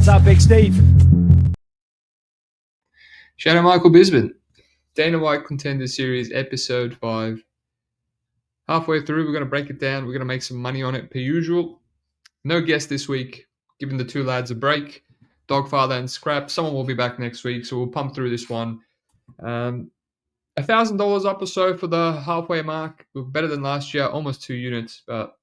What's up, Big Steve? Shout out Michael Bisbin. Dana White Contender Series, Episode 5. Halfway through, we're going to break it down. We're going to make some money on it, per usual. No guest this week, giving the two lads a break. Dogfather and Scrap. Someone will be back next week, so we'll pump through this one. $1,000 up or so for the halfway mark. We're better than last year, almost 2 units. But,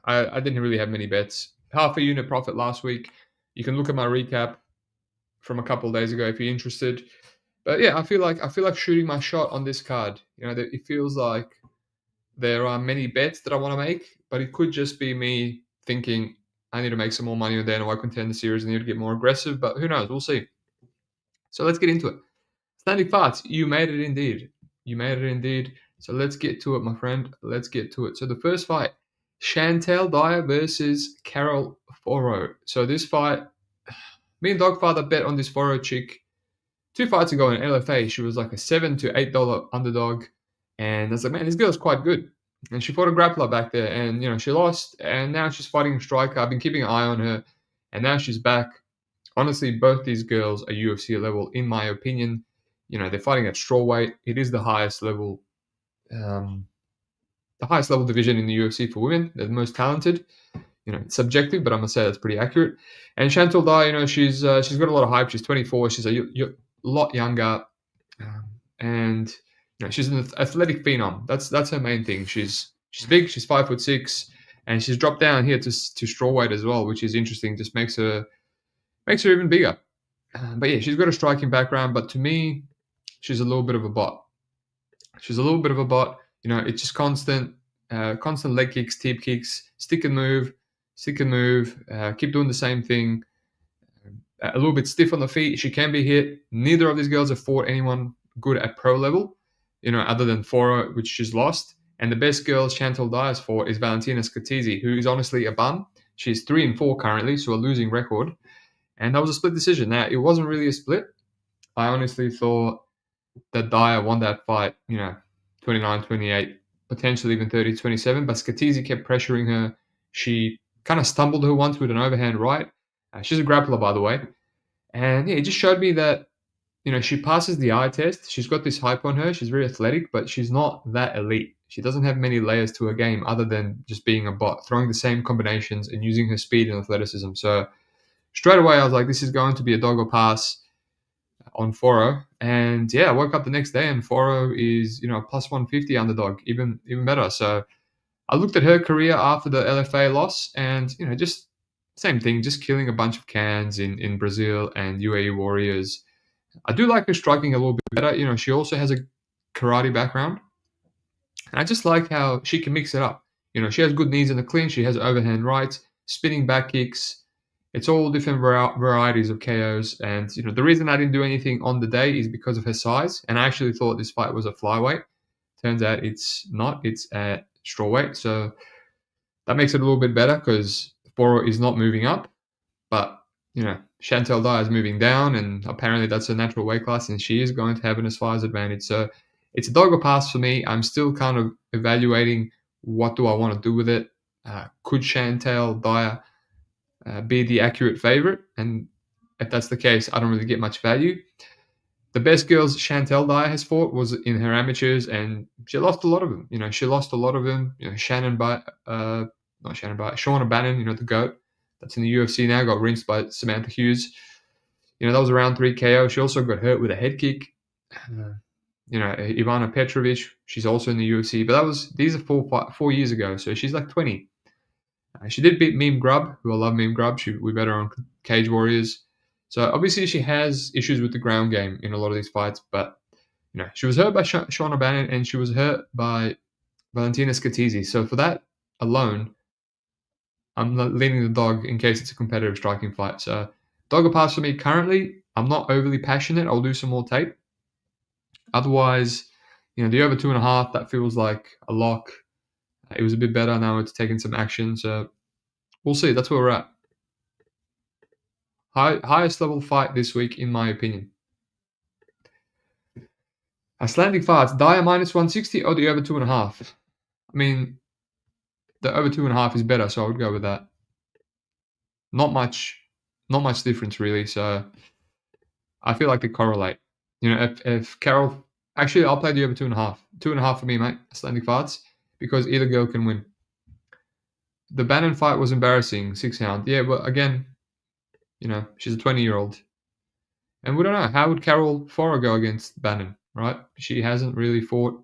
I didn't really have many bets. Half a unit profit last week. You can look at my recap from a couple of days ago if you're interested. But yeah, I feel like shooting my shot on this card. It feels like there are many bets that I want to make, but it could just be me thinking I need to make some more money on Dana White Contender Series. I need to get more aggressive, but who knows? We'll see. So let's get into it. Standing farts, you made it indeed. You made it indeed. So let's get to it, my friend. Let's get to it. So the first fight, Chantel Dier versus Carol Forro. So this fight, me and Dogfather bet on this Forro chick 2 fights ago in LFA. She was like a $7 to $8 underdog. And I was like, man, this girl's quite good. And she fought a grappler back there. And, she lost. And now she's fighting a striker. I've been keeping an eye on her. And now she's back. Honestly, both these girls are UFC level, in my opinion. They're fighting at strawweight. It is the highest level division in the UFC for women. They're the most talented. It's subjective, but I'm going to say that's pretty accurate. And Chantel Dier, she's got a lot of hype. She's 24. She's a lot younger. And she's an athletic phenom. That's her main thing. She's big. She's 5'6", and she's dropped down here to strawweight as well, which is interesting. Just makes her even bigger. But yeah, she's got a striking background. But to me, she's a little bit of a bot. It's just constant leg kicks, tip kicks, stick and move, keep doing the same thing. A little bit stiff on the feet. She can be hit. Neither of these girls have fought anyone good at pro level, other than Forro, which she's lost. And the best girl Chantel Dier's fought is Valentina Scatizzi, who is honestly a bum. She's 3-4 currently, so a losing record. And that was a split decision. Now, it wasn't really a split. I honestly thought that Dier won that fight, 29-28, potentially even 30-27. But Scatizzi kept pressuring her. She kind of stumbled her once with an overhand right. She's a grappler, by the way. And, it just showed me that, she passes the eye test. She's got this hype on her. She's very athletic, but she's not that elite. She doesn't have many layers to her game other than just being a bot, throwing the same combinations and using her speed and athleticism. So straight away, I was like, this is going to be a dog or pass on Forro. And yeah, I woke up the next day and Forro is, plus 150 underdog, even better. So I looked at her career after the LFA loss and, just same thing, just killing a bunch of cans in Brazil and UAE Warriors. I do like her striking a little bit better. She also has a karate background. And I just like how she can mix it up. She has good knees in the clinch. She has overhand rights, spinning back kicks. It's all different varieties of KOs. And, the reason I didn't do anything on the day is because of her size. And I actually thought this fight was a flyweight. Turns out it's not. It's at strawweight. So that makes it a little bit better because Forro is not moving up. But, Chantel Dier is moving down. And apparently that's a natural weight class. And she is going to have an as far as advantage. So it's a dog or pass for me. I'm still kind of evaluating what do I want to do with it. Could Chantel Dier be the accurate favorite? And if that's the case, I don't really get much value. The best girls Chantel Dier has fought was in her amateurs, and she lost a lot of them. Shawn O'Bannon, the GOAT, that's in the UFC now, got rinsed by Samantha Hughes. That was a round 3 KO. She also got hurt with a head kick. Ivana Petrovic, she's also in the UFC, but these are 4 years ago, so she's like 20. She did beat Meme Grub, who I love Meme Grub. We bet her on Cage Warriors. So obviously she has issues with the ground game in a lot of these fights, but she was hurt by Shawn O'Bannon and she was hurt by Valentina Scatizzi. So for that alone, I'm leaning the dog in case it's a competitive striking fight. So dog or pass for me currently. I'm not overly passionate. I'll do some more tape. Otherwise, the over 2.5, that feels like a lock. It was a bit better. Now it's taking some action. So we'll see. That's where we're at. Highest level fight this week, in my opinion. Icelandic fights. Dier minus 160 or the over 2.5? I mean, the over 2.5 is better, so I would go with that. Not much Not much difference really. So I feel like they correlate. You know, if Carol, actually, I'll play the over 2.5. 2.5 for me, mate. Icelandic fights, because either girl can win. The Bannon fight was embarrassing. 6 round. Yeah, but again, you know, she's a 20-year-old, and we don't know how would Carol Forro go against Bannon, right? She hasn't really fought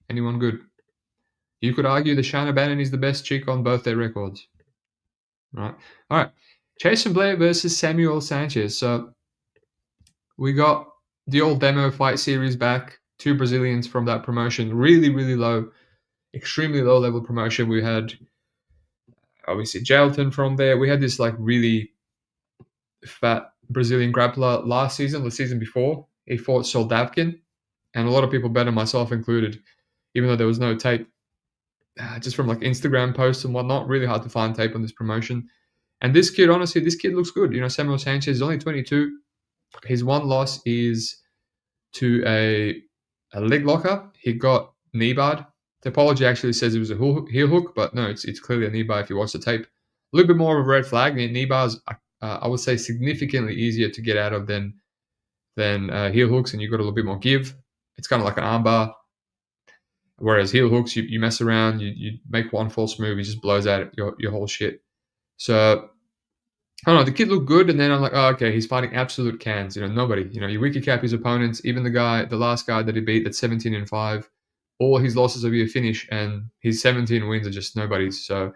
anyone good. You could argue that Shana Bannon is the best chick on both their records, right? All right, Jason Blair versus Samuel Sanchez. So we got the old demo fight series back. 2 Brazilians from that promotion. Really, really low, extremely low level promotion. We had obviously Gelton from there. We had this like really fat Brazilian grappler last season, the season before. He fought Soldavkin, and a lot of people better, myself included, even though there was no tape. Just from like Instagram posts and whatnot, really hard to find tape on this promotion. And this kid, honestly, this kid looks good. You know, Samuel Sanchez is only 22. His one loss is to a leg locker. He got knee barred. The apology actually says it was a heel hook, but no, it's clearly a knee bar if you watch the tape. A little bit more of a red flag. Knee bars, I would say, significantly easier to get out of than heel hooks, and you've got a little bit more give. It's kind of like an arm bar. Whereas heel hooks, you mess around, you make one false move, he just blows out your whole shit. So, I don't know, the kid looked good, and then I'm like, oh, okay, he's fighting absolute cans. You know, nobody. You know, you wiki cap his opponents, even the last guy that he beat that's 17-5, all his losses are via finish, and his 17 wins are just nobody's. So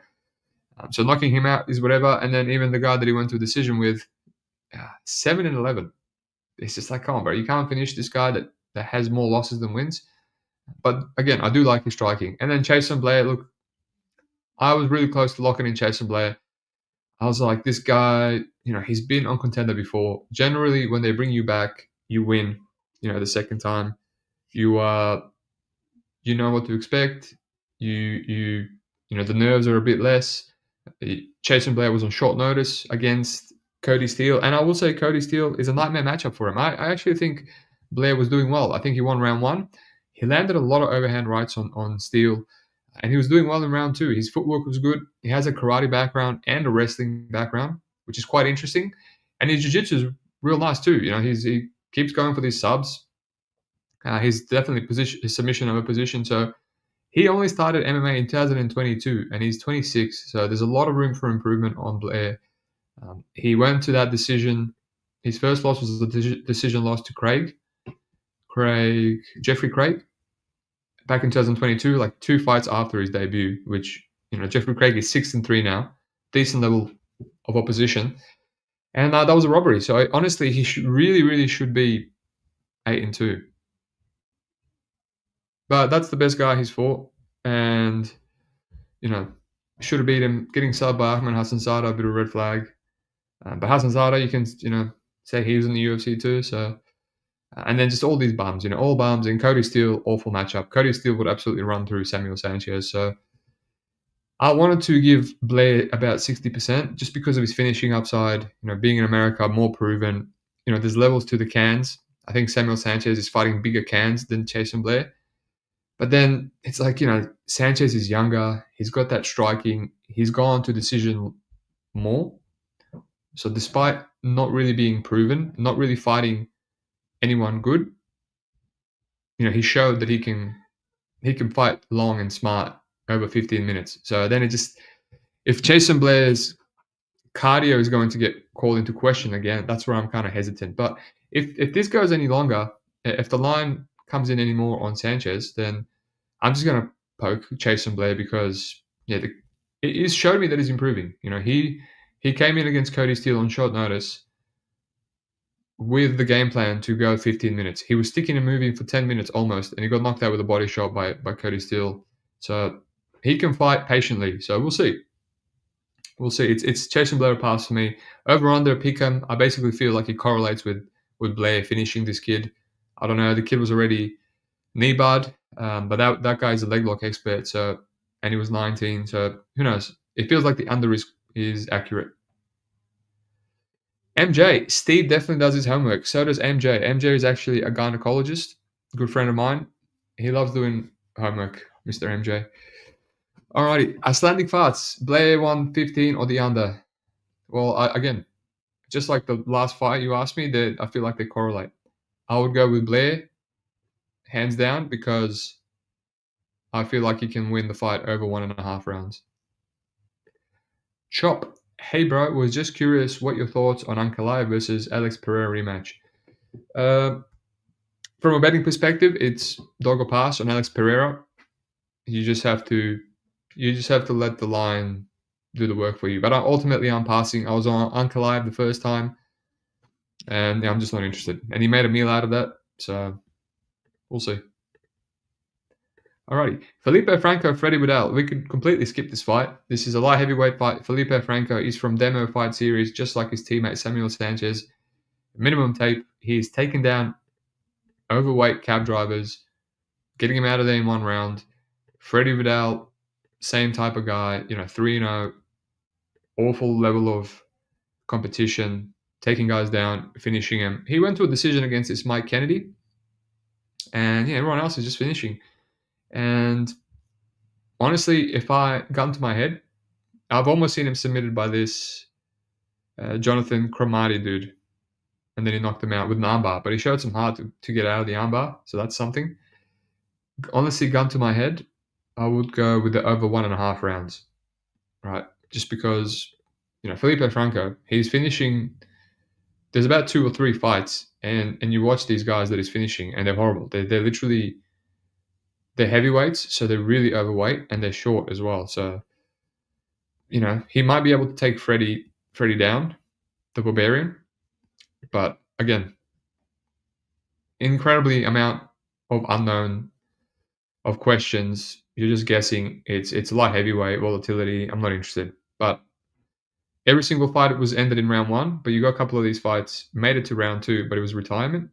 knocking him out is whatever. And then even the guy that he went to a decision with, 7-11. It's just like, come on, bro, you can't finish this guy that has more losses than wins. But again, I do like his striking. And then Jason Blair, look, I was really close to locking in Jason Blair. I was like, this guy, you know, he's been on Contender before. Generally, when they bring you back, you win. You know, the second time, you you know what to expect. You know, the nerves are a bit less. Jason Blair was on short notice against Cody Steele, and I will say Cody Steele is a nightmare matchup for him. I actually think Blair was doing well. I think he won round 1. He landed a lot of overhand rights on Steele, and he was doing well in round 2. His footwork was good. He has a karate background and a wrestling background, which is quite interesting. And his jiu-jitsu is real nice too. You know, he keeps going for these subs. He's definitely his submission over position. So he only started MMA in 2022, and he's 26. So there's a lot of room for improvement on Blair. He went to that decision. His first loss was a decision loss to Jeffrey Craig, back in 2022, like 2 fights after his debut, which, you know, Jeffrey Craig is 6-3 now, decent level of opposition, and that was a robbery. So honestly, he really should be 8-2. But that's the best guy he's fought, and you know, should have beat him. Getting subbed by Ahmed Hassanzada, a bit of a red flag. But Hassanzada, you can, you know, say he was in the UFC too. So, and then just all these bums, you know, all bums. And Cody Steele, awful matchup. Cody Steele would absolutely run through Samuel Sanchez. So I wanted to give Blair about 60% just because of his finishing upside. You know, being in America, more proven. You know, there's levels to the cans. I think Samuel Sanchez is fighting bigger cans than Jason Blair. But then it's like, you know, Sanchez is younger. He's got that striking. He's gone to decision more. So despite not really being proven, not really fighting anyone good, you know, he showed that he can fight long and smart over 15 minutes. So then it just, if Jason Blair's cardio is going to get called into question again, that's where I'm kind of hesitant. But if this goes any longer, if the line comes in anymore on Sanchez, then I'm just going to poke Jason Blair because, yeah, it showed me that he's improving. You know, he came in against Cody Steele on short notice with the game plan to go 15 minutes. He was sticking and moving for 10 minutes almost, and he got knocked out with a body shot by Cody Steele. So he can fight patiently. So we'll see. We'll see. It's Jason Blair pass for me. Over under pick him. I basically feel like he correlates with Blair finishing this kid. I don't know. The kid was already knee barred, but that guy's a leg lock expert. So, and he was 19. So who knows? It feels like the under is accurate. MJ, Steve definitely does his homework. So does MJ. MJ is actually a gynecologist, a good friend of mine. He loves doing homework, Mr. MJ. Alrighty, Icelandic fights. Blair 115 or the under? Well, again, just like the last fight you asked me, I feel like they correlate. I would go with Blair, hands down, because I feel like he can win the fight over 1.5 rounds. Chop. Hey, bro, was just curious what your thoughts on Ankalaev versus Alex Pereira rematch. From a betting perspective, it's dog or pass on Alex Pereira. You just have to let the line do the work for you. But ultimately, I'm passing. I was on Ankalaev the first time, and I'm just not interested. And he made a meal out of that, so we'll see. Alrighty. Felipe Franco, Freddie Vidal. We could completely skip this fight. This is a light heavyweight fight. Felipe Franco is from Demo Fight Series, just like his teammate Samuel Sanchez. Minimum tape. He's taken down overweight cab drivers, getting him out of there in 1 round. Freddie Vidal, same type of guy, 3-0, awful level of competition, taking guys down, finishing him. He went to a decision against this Mike Kennedy, and everyone else is just finishing. And honestly, if I gun to my head, I've almost seen him submitted by this Jonathan Cromartie dude, and then he knocked him out with an armbar. But he showed some heart to get out of the armbar, so that's something. Honestly, gun to my head, I would go with the over 1.5 rounds, right? Just because, Felipe Franco, he's finishing. There's about 2 or 3 fights, and you watch these guys that he's finishing, and they're horrible. They're literally. They're heavyweights, so they're really overweight, and they're short as well. So, he might be able to take Freddie down, the Barbarian. But again, incredibly amount of unknown, of questions. You're just guessing. It's light heavyweight, volatility. I'm not interested. But every single fight was ended in round 1, but you got a couple of these fights made it to round 2, but it was retirement.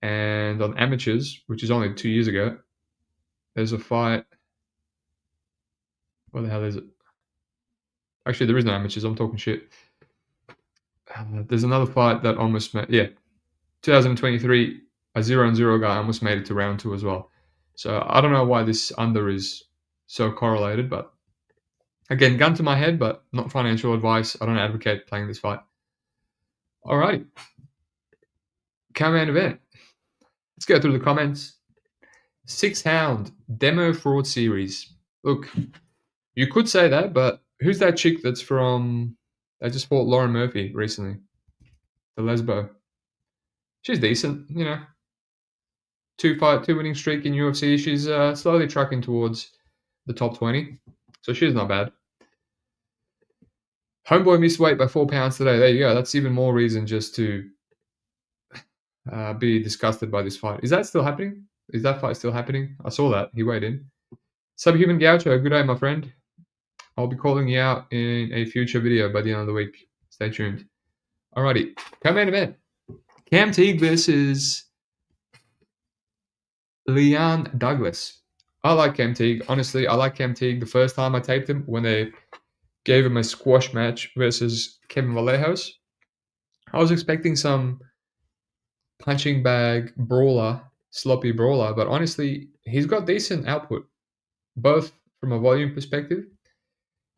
And on amateurs, which is only 2 years ago, there's a fight. What the hell is it? Actually, there is no amateurs. I'm talking shit. There's another fight that almost made. Yeah, 2023, a 0-0 guy almost made it to round 2 as well. So I don't know why this under is so correlated, but again, gun to my head, but not financial advice. I don't advocate playing this fight. All right. Co-main event. Let's go through the comments. 6-hound demo fraud series. Look, you could say that, but who's that chick that's from? They just fought Lauren Murphy recently, the lesbo. She's decent, 2 winning streak in UFC. She's slowly tracking towards the top 20, so she's not bad. Homeboy missed weight by 4 pounds today. There you go. That's even more reason just to be disgusted by this fight. Is that still happening? Is that fight still happening? I saw that. He weighed in. Subhuman Gaucho, good day, my friend. I'll be calling you out in a future video by the end of the week. Stay tuned. Alrighty. Co-main event. Cam Teague versus Leon Douglas. I like Cam Teague. Honestly, I like Cam Teague the first time I taped him when they gave him a squash match versus Kevin Vallejos. I was expecting some punching bag brawler, sloppy brawler, but honestly, he's got decent output, both from a volume perspective,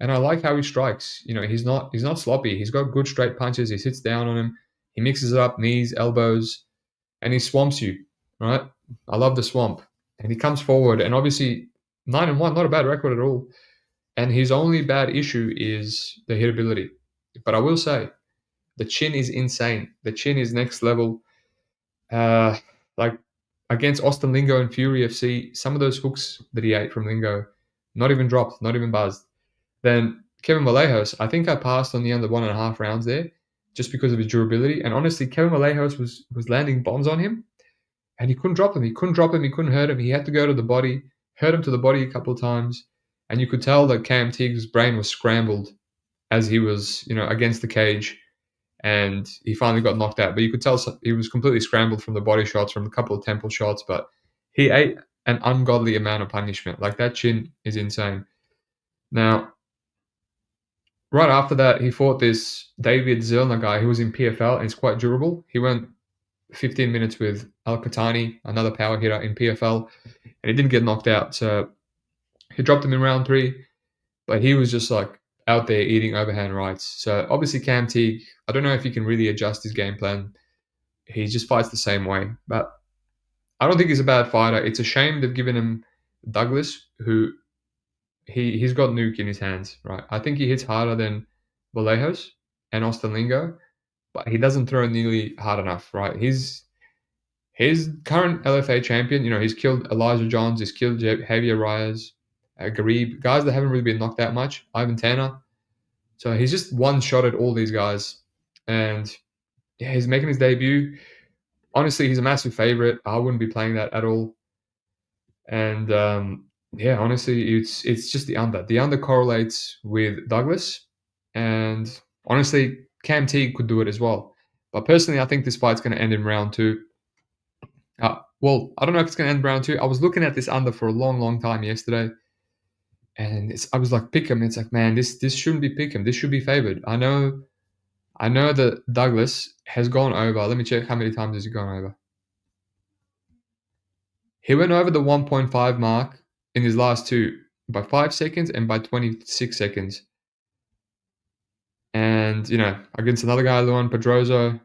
and I like how he strikes. He's not sloppy. He's got good straight punches. He sits down on him. He mixes it up, knees, elbows, and he swamps you, right? I love the swamp. And he comes forward, and obviously 9-1, not a bad record at all. And his only bad issue is the hitability. But I will say, the chin is insane. The chin is next level. Like against Austin Lingo and Fury FC, some of those hooks that he ate from Lingo, not even dropped, not even buzzed. Then Kevin Vallejos, I think I passed on the under 1.5 rounds there, just because of his durability. And honestly, Kevin Vallejos was landing bombs on him, and he couldn't drop him. He couldn't hurt him. He had to go to the body, hurt him to the body a couple of times. And you could tell that Cam Teague's brain was scrambled as he was, against the cage, and he finally got knocked out. But you could tell he was completely scrambled from the body shots, from a couple of temple shots, but he ate an ungodly amount of punishment. Like, that chin is insane. Now, right after that, he fought this David Zellner guy who was in PFL, and he's quite durable. He went 15 minutes with Al-Qatani, another power hitter in PFL, and he didn't get knocked out. So he dropped him in round 3, but he was just like out there eating overhand rights. So obviously Cam Teague, I don't know if he can really adjust his game plan. He just fights the same way. But I don't think he's a bad fighter. It's a shame they've given him Douglas, who he's got Nuke in his hands, right? I think he hits harder than Vallejos and Austin Lingo, but he doesn't throw nearly hard enough, right? His current LFA champion, he's killed Elijah Johns, he's killed Javier Reyes, Garib, guys that haven't really been knocked out much, Ivan Tanner. So he's just one shot at all these guys. And yeah, he's making his debut. Honestly, he's a massive favorite. I wouldn't be playing that at all. And yeah, honestly, it's just the under. The under correlates with Douglas. And honestly, Cam Teague could do it as well. But personally, I think this fight's going to end in round 2. Well, I don't know if it's going to end round 2. I was looking at this under for a long, long time yesterday. And I was like, pick him. It's like, man, this shouldn't be pick him. This should be favored. I know that Douglas has gone over. Let me check how many times has he gone over. He went over the 1.5 mark in his last 2 by 5 seconds and by 26 seconds. And, against another guy, Luan Pedroso,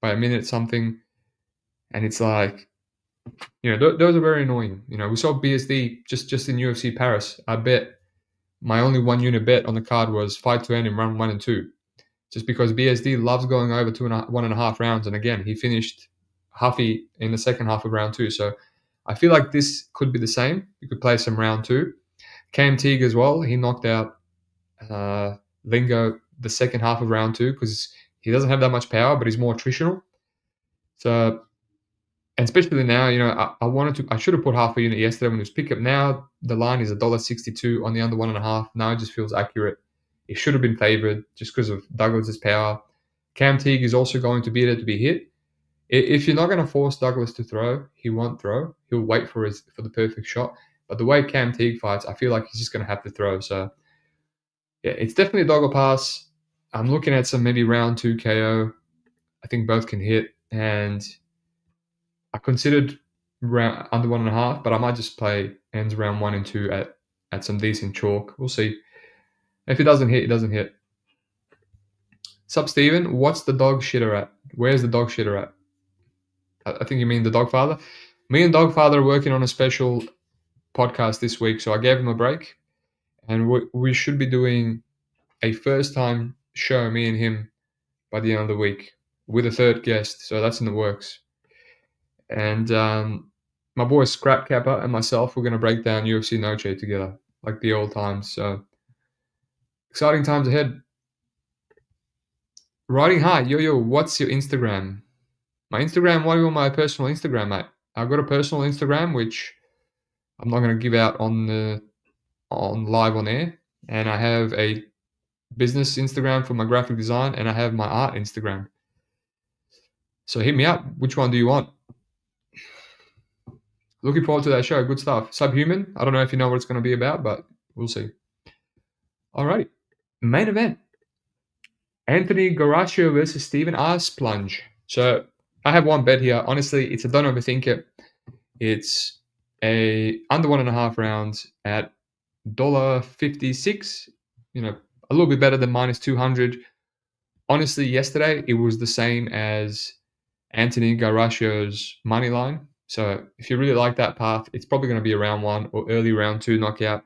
by a minute something. And it's like, those are very annoying. We saw BSD just in UFC Paris. I bet my only 1 unit bet on the card was fight to end in round 1 and 2. Just because BSD loves going over 1.5 rounds. And again, he finished Huffy in the second half of round 2. So I feel like this could be the same. You could play some round 2. Cam Teague as well. He knocked out Lingo the second half of round 2 because he doesn't have that much power, but he's more attritional. So, and especially now, I should have put half a unit yesterday when it was pick up. Now the line is $1.62 on the under 1.5. Now it just feels accurate. It should have been favored just because of Douglas's power. Cam Teague is also going to be there to be hit. If you're not going to force Douglas to throw, he won't throw. He'll wait for the perfect shot. But the way Cam Teague fights, I feel like he's just going to have to throw. So, yeah, it's definitely a dog or pass. I'm looking at some maybe round 2 KO. I think both can hit. And I considered under 1.5, but I might just play ends round 1 and 2 at some decent chalk. We'll see. If it doesn't hit, it doesn't hit. Sup, Steven? What's the dog shitter at? Where's the dog shitter at? I think you mean the Dogfather. Me and Dogfather are working on a special podcast this week, so I gave him a break. And we should be doing a first-time show, me and him, by the end of the week with a third guest. So that's in the works. And my boy Scrap Kappa and myself, we're going to break down UFC Noche together, like the old times. So exciting times ahead. Riding high, yo, what's your Instagram? My Instagram, what do you want my personal Instagram, mate? I've got a personal Instagram, which I'm not going to give out on live on air. And I have a business Instagram for my graphic design, and I have my art Instagram. So hit me up. Which one do you want? Looking forward to that show. Good stuff. Subhuman. I don't know if you know what it's going to be about, but we'll see. All right. Main event. Anthony Guarascio versus Stephen Asplund. So I have one bet here. Honestly, it's a don't overthink it. It's a under 1.5 rounds at $1.56. A little bit better than minus 200. Honestly, yesterday it was the same as Anthony Guarascio's money line. So if you really like that path, it's probably going to be a round 1 or early round 2 knockout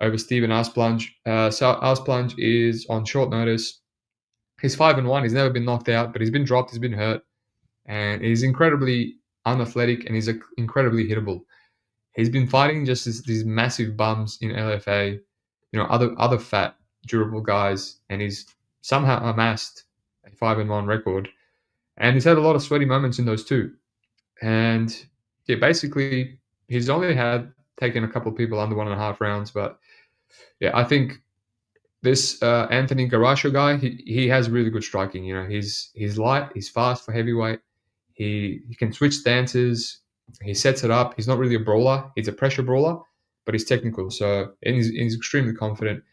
over Stephen Asplund. So Asplund is on short notice. He's 5-1. He's never been knocked out, but he's been dropped. He's been hurt. And he's incredibly unathletic and he's incredibly hittable. He's been fighting just these massive bums in LFA, other fat, durable guys, and he's somehow amassed a 5-1 record. And he's had a lot of sweaty moments in those too. And yeah, basically, he's only taken a couple of people under 1.5 rounds. But yeah, I think this Anthony Guarascio guy, he has really good striking. He's light, he's fast for heavyweight. He can switch stances. He sets it up. He's not really a brawler. He's a pressure brawler, but he's technical. So and he's extremely confident.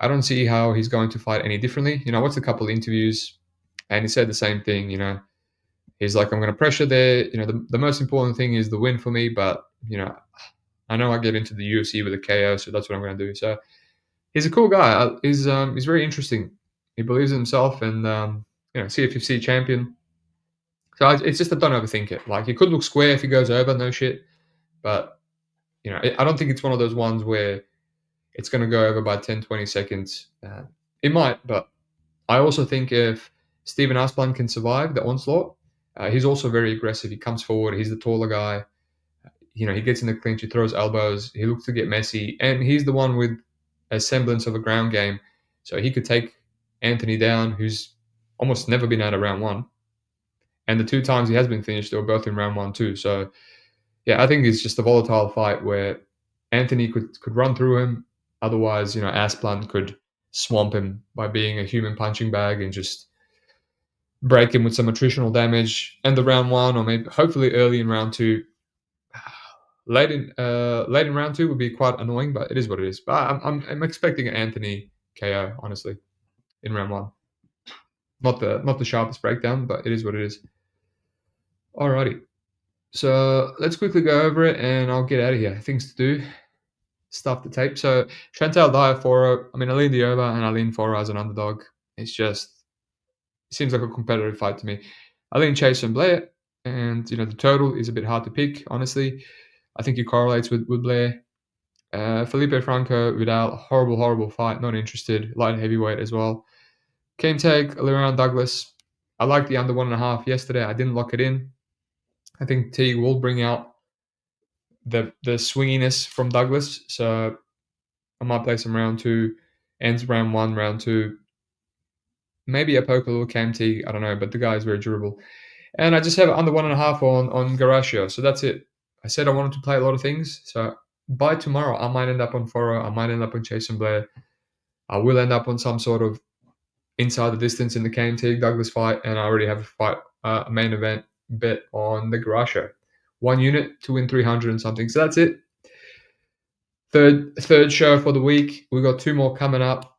I don't see how he's going to fight any differently. I watched a couple of interviews, and he said the same thing. He's like, I'm going to pressure there. The most important thing is the win for me. But I know I get into the UFC with a KO, so that's what I'm going to do. So He's a cool guy. He's very interesting. He believes in himself, and CFFC champion. So it's just, I don't overthink it. Like, he could look square if he goes over, no shit. But I don't think it's one of those ones where it's going to go over by 10, 20 seconds. It might, but I also think if Stephen Asplund can survive the onslaught, he's also very aggressive. He comes forward. He's the taller guy. He gets in the clinch. He throws elbows. He looks to get messy, and he's the one with a semblance of a ground game. So he could take Anthony down, who's almost never been out of round one. And the two times he has been finished, they were both in round one too. So yeah, I think it's just a volatile fight where Anthony could run through him. Otherwise, Asplund could swamp him by being a human punching bag and just break him with some attritional damage. And the round one, or maybe hopefully early in round two. Late in round two would be quite annoying, but it is what it is. But I'm expecting an Anthony KO, honestly, in round one. Not the sharpest breakdown, but it is what it is. Alrighty. So let's quickly go over it, and I'll get out of here. Things to do, stuff to tape. So Chantal Dier, Forro. I lean the over, and I lean Forro as an underdog. It seems like a competitive fight to me. I lean Chase and Blair, and the total is a bit hard to pick, honestly. I think he correlates with Blair. Felipe Franco, Vidal, horrible fight. Not interested. Light heavyweight as well. Teague, Leon Douglas. I like the under 1.5 yesterday. I didn't lock it in. I think Teague will bring out the swinginess from Douglas. So I might play some round two, ends round one, round two. Maybe I poke a little Teague. I don't know, but the guy is very durable. And I just have under 1.5 on Guarascio. So that's it. I said I wanted to play a lot of things. So by tomorrow, I might end up on Forro. I might end up on Chase and Blair. I will end up on some sort of inside the distance in the Teague Douglas fight. And I already have a fight, a main event bet on the Guarascio. 1 unit to win 300 and something. So that's it. Third show for the week. We've got 2 more coming up.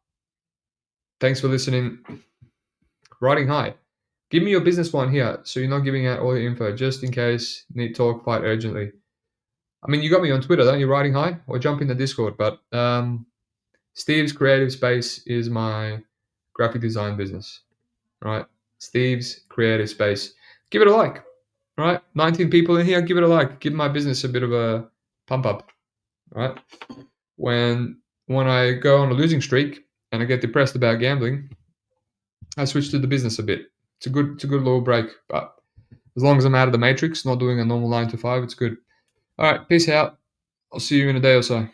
Thanks for listening. Riding high. Give me your business one here, so you're not giving out all your info, just in case need talk fight urgently. You got me on Twitter, don't you, Riding High? Or jump in the Discord. But Steve's Creative Space is my graphic design business, right? Steve's Creative Space. Give it a like, right? 19 people in here, give it a like. Give my business a bit of a pump up, right? When I go on a losing streak and I get depressed about gambling, I switch to the business a bit. It's a good little break, but as long as I'm out of the matrix, not doing a normal 9 to 5, it's good. All right, peace out. I'll see you in a day or so.